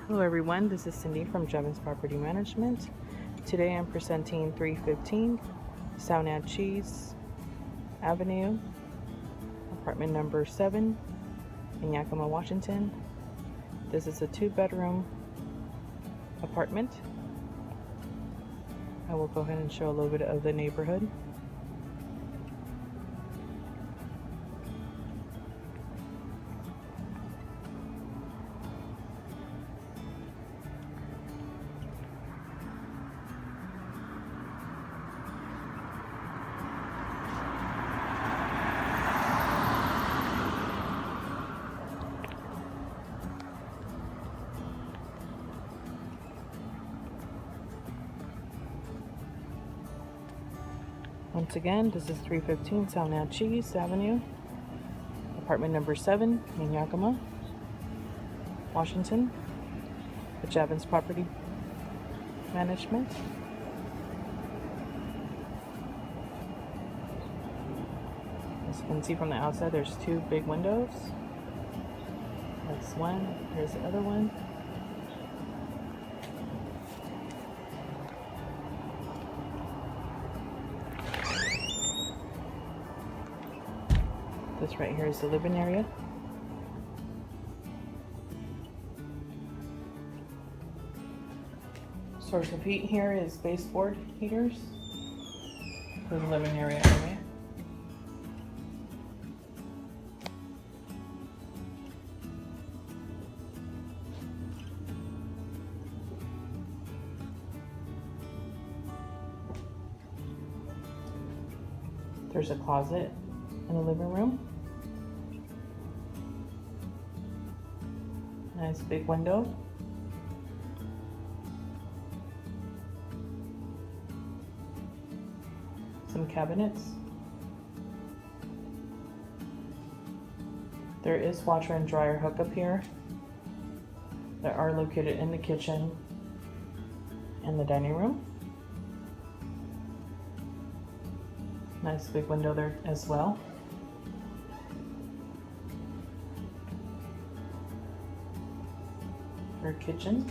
Hello everyone, this is Cindy from Jevons Property Management. Today I'm presenting 315 S Naches Avenue, apartment number 7 in Yakima, Washington. This is a 2-bedroom apartment. I will go ahead and show a little bit of the neighborhood. Once again, this is 315 S Naches Avenue, apartment number 7 in Yakima, Washington, with Jevons Property Management. As you can see from the outside, there's 2 big windows. That's one, here's the other one. This right here is the living area. Source of heat here is baseboard heaters for the living area anyway. There's a closet in the living room. Nice big window. Some cabinets. There is washer and dryer hookup here that are located in the kitchen and the dining room. Nice big window there as well. Our kitchen.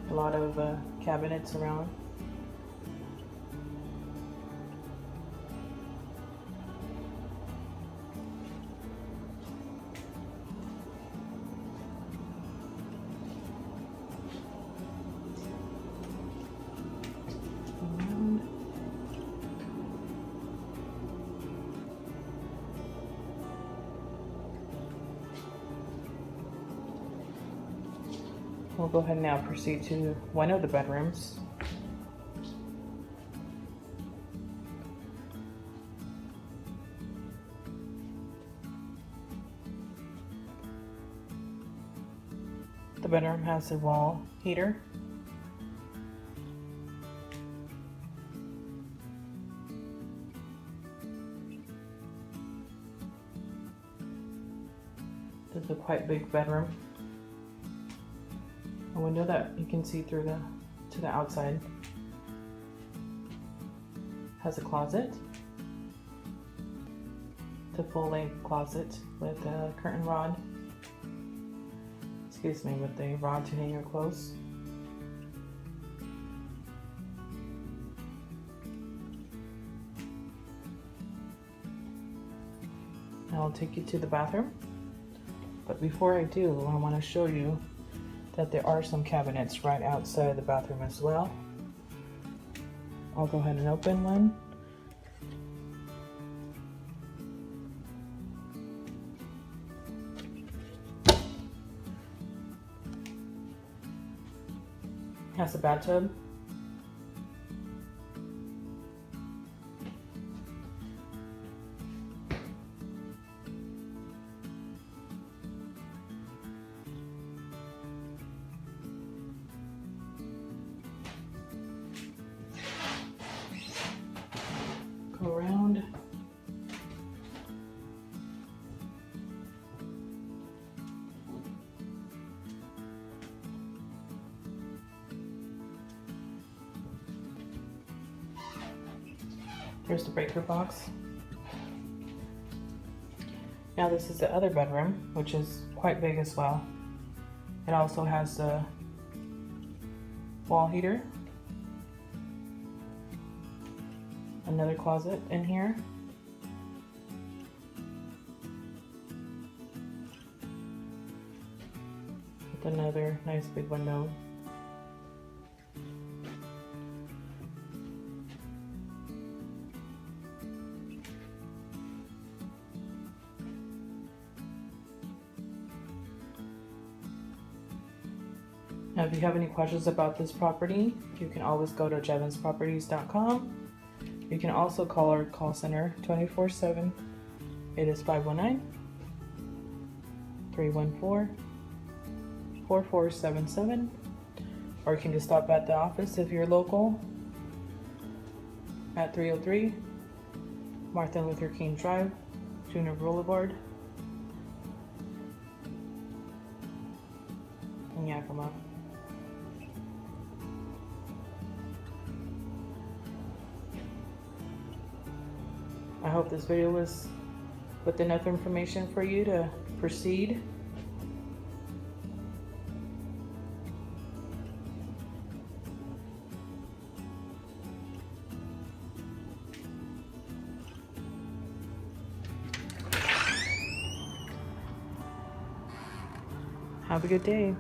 A lot of cabinets around. We'll go ahead and now proceed to one of the bedrooms. The bedroom has a wall heater. This is a quite big bedroom. A window that you can see through to the outside. Has a closet. It's a full-length closet with a curtain rod. Excuse me, with a rod to hang your clothes. I'll take you to the bathroom. But before I do, I want to show you that there are some cabinets right outside the bathroom as well. I'll go ahead and open one. Has a bathtub. Go around. Here's the breaker box. Now this is the other bedroom, which is quite big as well. It also has the wall heater. Another closet in here. With another nice big window. Now, if you have any questions about this property, you can always go to jevonsproperties.com. You can also call our call center 24/7. It is 519-314-4477. Or you can just stop at the office if you're local at 303 Martin Luther King Drive, Junior Boulevard in Yakima. I hope this video was with enough information for you to proceed. Have a good day.